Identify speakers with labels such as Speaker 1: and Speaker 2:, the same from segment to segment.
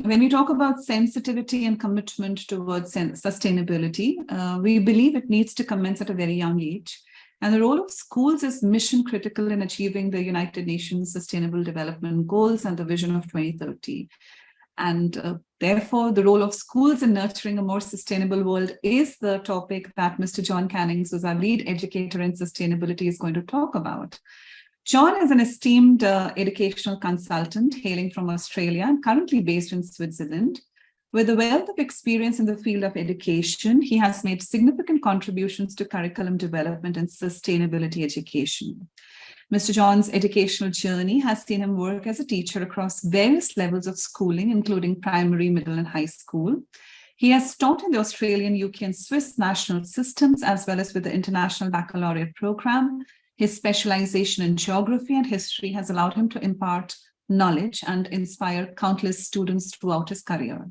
Speaker 1: when we talk about sensitivity and commitment towards sustainability, we believe it needs to commence at a very young age. And the role of schools is mission critical in achieving the United Nations Sustainable Development Goals and the Vision of 2030. And therefore, the role of schools in nurturing a more sustainable world is the topic that Mr. John Cannings, who's our lead educator in sustainability, is going to talk about. John is an esteemed educational consultant hailing from Australia and currently based in Switzerland. With a wealth of experience in the field of education, he has made significant contributions to curriculum development and sustainability education. Mr. John's educational journey has seen him work as a teacher across various levels of schooling, including primary, middle, and high school. He has taught in the Australian, UK, and Swiss national systems, as well as with the International Baccalaureate program. His specialization in geography and history has allowed him to impart knowledge and inspire countless students throughout his career.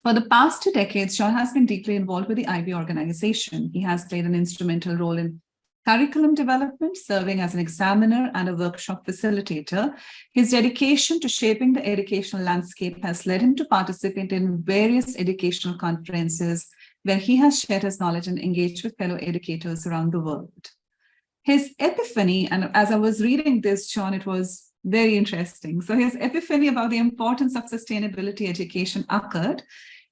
Speaker 1: For the past 2 decades, John has been deeply involved with the IB organization. He has played an instrumental role in curriculum development, serving as an examiner and a workshop facilitator. His dedication to shaping the educational landscape has led him to participate in various educational conferences where he has shared his knowledge and engaged with fellow educators around the world. His epiphany, and as I was reading this, John, it was very interesting. So his epiphany about the importance of sustainability education occurred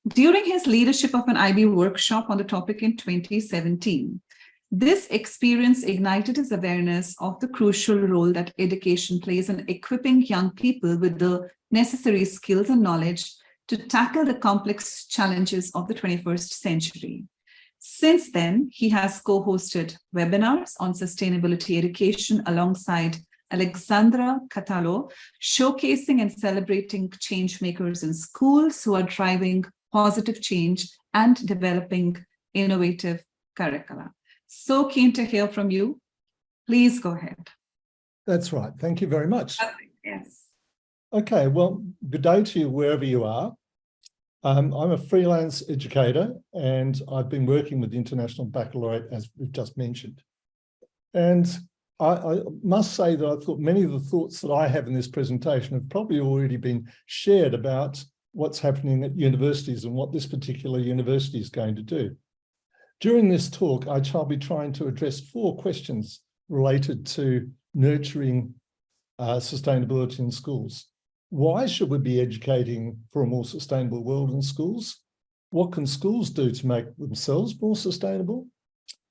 Speaker 1: during his leadership of an IB workshop on the topic in 2017. This experience ignited his awareness of the crucial role that education plays in equipping young people with the necessary skills and knowledge to tackle the complex challenges of the 21st century. Since then, he has co-hosted webinars on sustainability education alongside Alexandra Catalo, showcasing and celebrating change makers in schools who are driving positive change and developing innovative curricula. So keen to hear from you. Please go ahead.
Speaker 2: That's right. Thank you very much.
Speaker 1: Yes.
Speaker 2: Okay, well, good day to you wherever you are. I'm a freelance educator and I've been working with the International Baccalaureate, as we've just mentioned. And I must say that I thought many of the thoughts that I have in this presentation have probably already been shared about what's happening at universities and what this particular university is going to do. During this talk, I shall be trying to address 4 questions related to nurturing sustainability in schools. Why should we be educating for a more sustainable world in schools? What can schools do to make themselves more sustainable?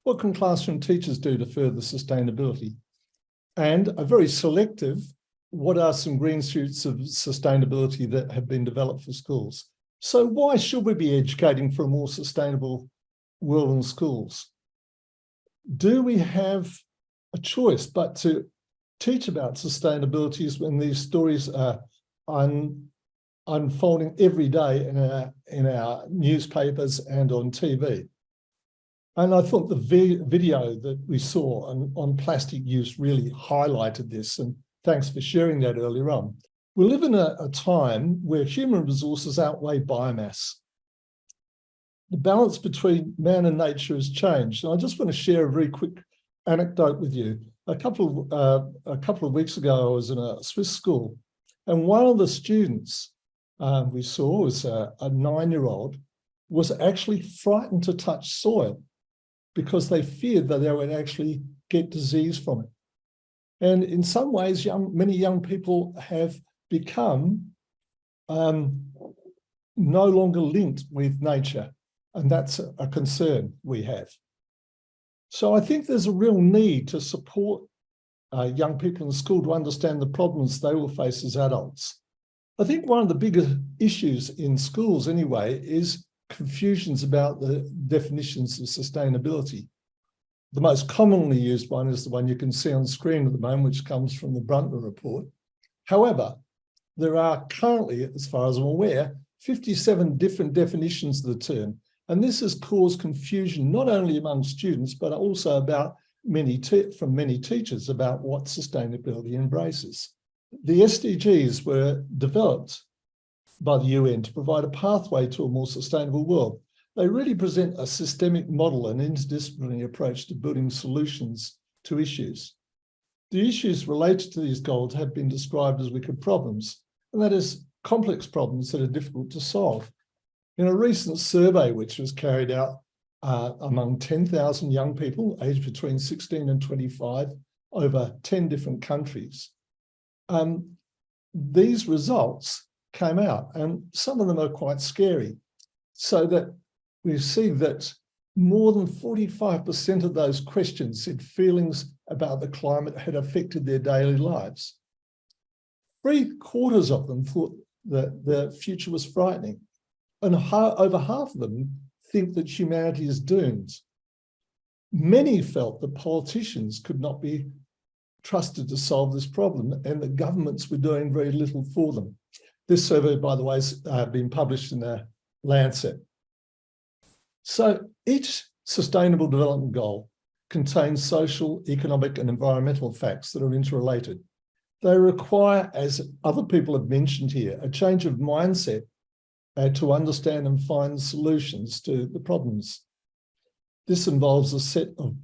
Speaker 2: What can classroom teachers do to further sustainability? And a very selective, what are some green shoots of sustainability that have been developed for schools? So why should we be educating for a more sustainable world in schools? Do we have a choice but to teach about sustainability when these stories are unfolding every day in our newspapers and on TV? And I thought the video that we saw on plastic use really highlighted this, and thanks for sharing that earlier on. We live in a time where human resources outweigh biomass. The balance between man and nature has changed. And I just want to share a very quick anecdote with you. A couple of weeks ago, I was in a Swiss school, and one of the students we saw was a 9-year-old, was actually frightened to touch soil because they feared that they would actually get disease from it. And in some ways, many young people have become no longer linked with nature, and that's a concern we have. So I think there's a real need to support young people in school to understand the problems they will face as adults. I think one of the bigger issues in schools anyway is confusions about the definitions of sustainability. The most commonly used one is the one you can see on screen at the moment, which comes from the Bruntner report. However, there are currently, as far as I'm aware, 57 different definitions of the term. And this has caused confusion not only among students, but also about from many teachers about what sustainability embraces. The SDGs were developed by the UN to provide a pathway to a more sustainable world. They really present a systemic model and interdisciplinary approach to building solutions to issues. The issues related to these goals have been described as wicked problems, and that is complex problems that are difficult to solve. In a recent survey, which was carried out among 10,000 young people aged between 16 and 25 over 10 different countries, these results came out, and some of them are quite scary. So that we see that more than 45% of those questions said feelings about the climate had affected their daily lives. 3/4 of them thought that the future was frightening, and over half of them think that humanity is doomed. Many felt that politicians could not be trusted to solve this problem and that governments were doing very little for them. This survey, by the way, has been published in the Lancet. So each Sustainable Development Goal contains social, economic, and environmental facts that are interrelated. They require, as other people have mentioned here, a change of mindset to understand and find solutions to the problems. This involves a set of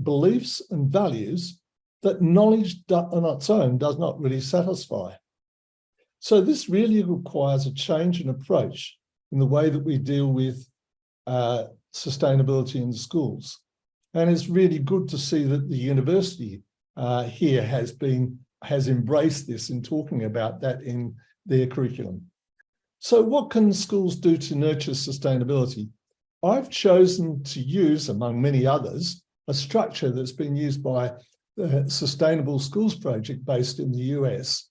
Speaker 2: beliefs and values that knowledge on its own does not really satisfy. So this really requires a change in approach in the way that we deal with sustainability in schools. And it's really good to see that the university here has embraced this in talking about that in their curriculum. So what can schools do to nurture sustainability? I've chosen to use, among many others, a structure that's been used by the Sustainable Schools Project based in the US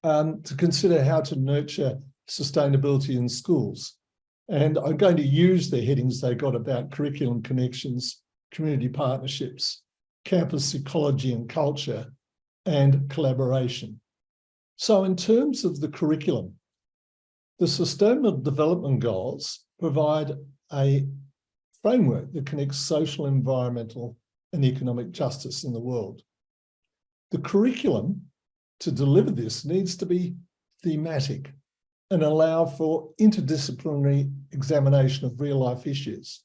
Speaker 2: to consider how to nurture sustainability in schools. And I'm going to use the headings they got about curriculum connections, community partnerships, campus ecology and culture, and collaboration. So in terms of the curriculum, the Sustainable Development Goals provide a framework that connects social, environmental, and economic justice in the world. The curriculum to deliver this needs to be thematic and allow for interdisciplinary examination of real-life issues.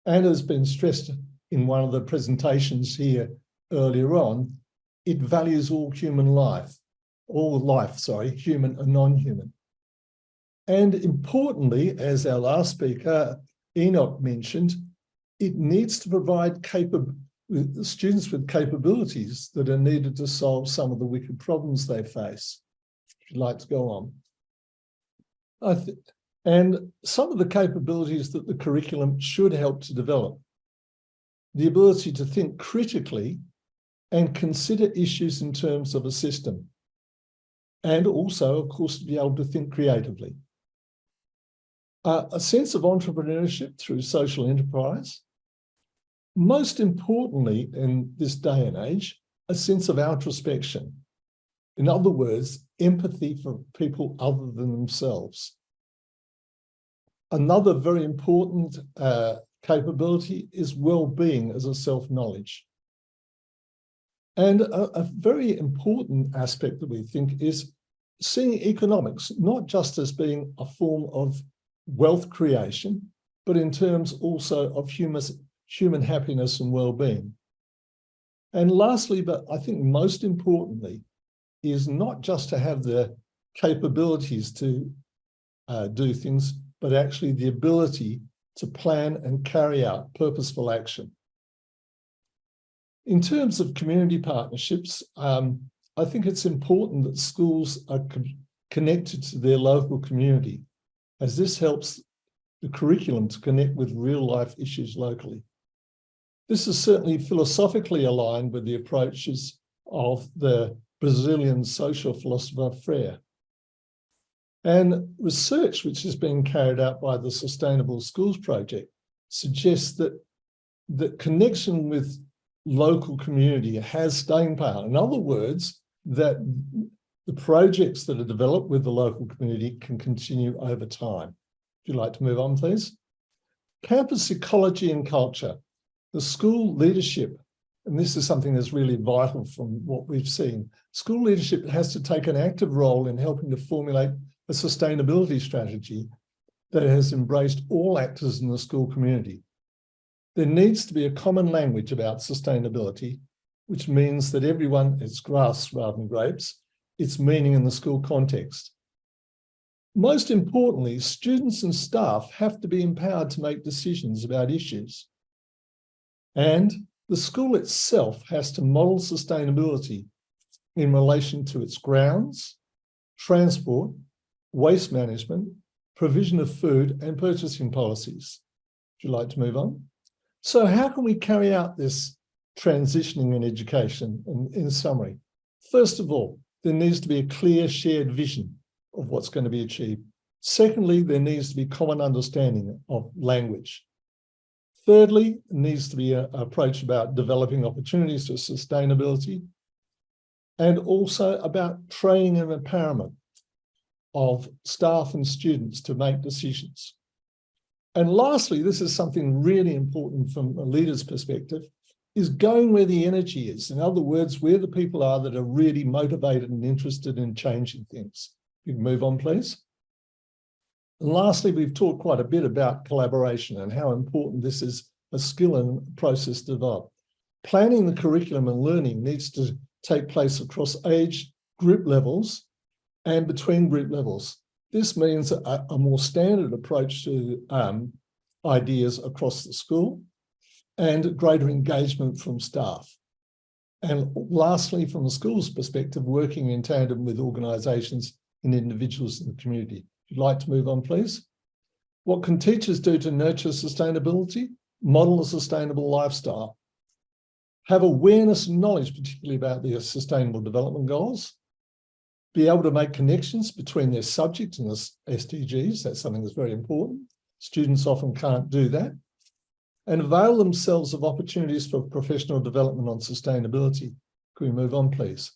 Speaker 2: And as has been stressed in one of the presentations here earlier on, it values all human life, human and non-human. And importantly, as our last speaker, Enoch, mentioned, it needs to provide students with capabilities that are needed to solve some of the wicked problems they face. If you'd like to go on. And some of the capabilities that the curriculum should help to develop: the ability to think critically and consider issues in terms of a system, and also, of course, to be able to think creatively. A sense of entrepreneurship through social enterprise. Most importantly, in this day and age, a sense of outrospection. In other words, empathy for people other than themselves. Another very important capability is well-being as a self-knowledge. And a very important aspect that we think is seeing economics not just as being a form of wealth creation, but in terms also of human happiness and well-being. And lastly, but I think most importantly, is not just to have the capabilities to do things, but actually the ability to plan and carry out purposeful action. In terms of community partnerships, I think it's important that schools are connected to their local community, as this helps the curriculum to connect with real-life issues locally. This is certainly philosophically aligned with the approaches of the Brazilian social philosopher Freire. And research which has been carried out by the Sustainable Schools Project suggests that the connection with local community has staying power. In other words, that the projects that are developed with the local community can continue over time. If you'd like to move on, please. Campus ecology and culture. The school leadership, and this is something that's really vital from what we've seen, school leadership has to take an active role in helping to formulate a sustainability strategy that has embraced all actors in the school community. There needs to be a common language about sustainability, which means that everyone, it's grass rather than grapes, its meaning in the school context. Most importantly, students and staff have to be empowered to make decisions about issues. And the school itself has to model sustainability in relation to its grounds, transport, waste management, provision of food, and purchasing policies. Would you like to move on? So how can we carry out this transitioning in education in summary? First of all, there needs to be a clear shared vision of what's going to be achieved. Secondly, there needs to be common understanding of language. Thirdly, there needs to be an approach about developing opportunities for sustainability, and also about training and empowerment of staff and students to make decisions. And lastly, this is something really important from a leader's perspective, is going where the energy is. In other words, where the people are that are really motivated and interested in changing things. You can move on, please. And lastly, we've talked quite a bit about collaboration and how important this is a skill and process to develop. Planning the curriculum and learning needs to take place across age, group levels, and between group levels. This means a more standard approach to ideas across the school and greater engagement from staff. And lastly, from the school's perspective, working in tandem with organisations and individuals in the community. If you'd like to move on, please. What can teachers do to nurture sustainability? Model a sustainable lifestyle. Have awareness and knowledge, particularly about the Sustainable Development Goals. Be able to make connections between their subject and the SDGs. That's something that's very important. Students often can't do that. And avail themselves of opportunities for professional development on sustainability. Can we move on, please?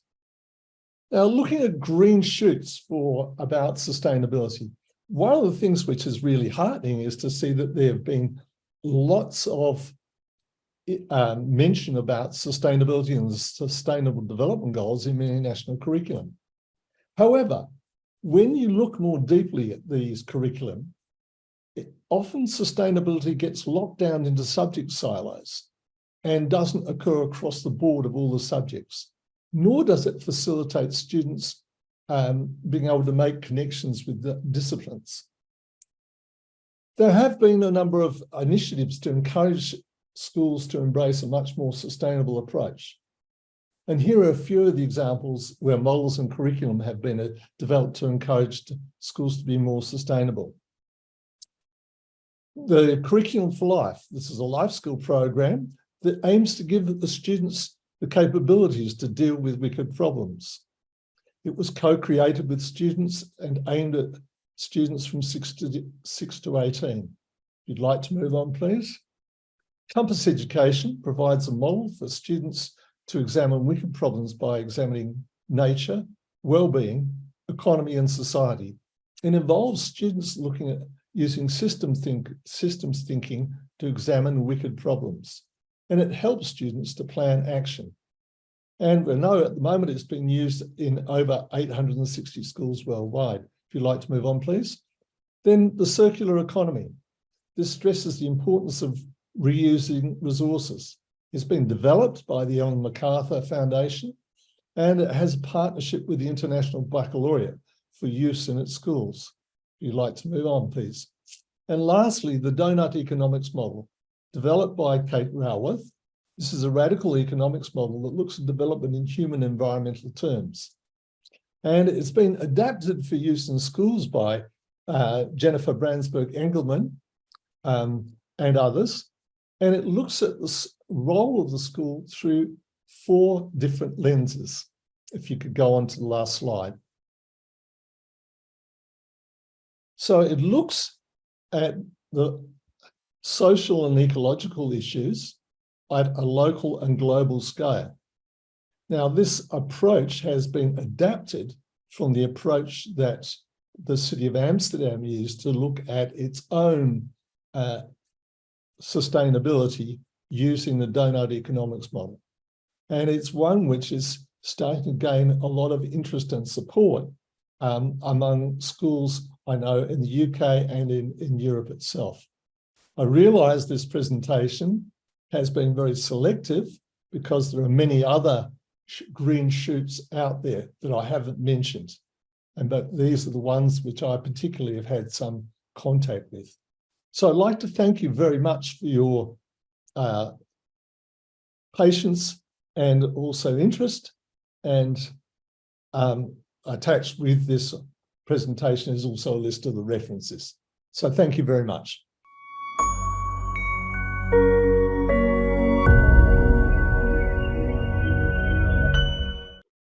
Speaker 2: Now, looking at green shoots about sustainability, one of the things which is really heartening is to see that there have been lots of mention about sustainability and the Sustainable Development Goals in many national curriculum. However, when you look more deeply at these curriculum, often sustainability gets locked down into subject silos and doesn't occur across the board of all the subjects, nor does it facilitate students being able to make connections with the disciplines. There have been a number of initiatives to encourage schools to embrace a much more sustainable approach. And here are a few of the examples where models and curriculum have been developed to encourage schools to be more sustainable. The Curriculum for Life. This is a life skill program that aims to give the students the capabilities to deal with wicked problems. It was co-created with students and aimed at students from 6 to 18. If you'd like to move on, please. Compass Education provides a model for students to examine wicked problems by examining nature, well-being, economy, and society. It involves students looking at using systems thinking to examine wicked problems. And it helps students to plan action. And we know at the moment it's being used in over 860 schools worldwide. If you'd like to move on, please. Then the circular economy. This stresses the importance of reusing resources. It's been developed by the Ellen MacArthur Foundation, and it has a partnership with the International Baccalaureate for use in its schools. If you'd like to move on, please. And lastly, the donut economics model, developed by Kate Raworth. This is a radical economics model that looks at development in human environmental terms. And it's been adapted for use in schools by Jennifer Brandsburg-Engelman and others. And it looks at the role of the school through 4 different lenses. If you could go on to the last slide. So it looks at the social and ecological issues at a local and global scale. Now, this approach has been adapted from the approach that the City of Amsterdam used to look at its own sustainability using the donut economics model. And it's one which is starting to gain a lot of interest and support among schools, I know, in the UK and in Europe itself. I realise this presentation has been very selective because there are many other green shoots out there that I haven't mentioned. but these are the ones which I particularly have had some contact with. So I'd like to thank you very much for your patience and also interest. And attached with this presentation is also a list of the references. So thank you very much.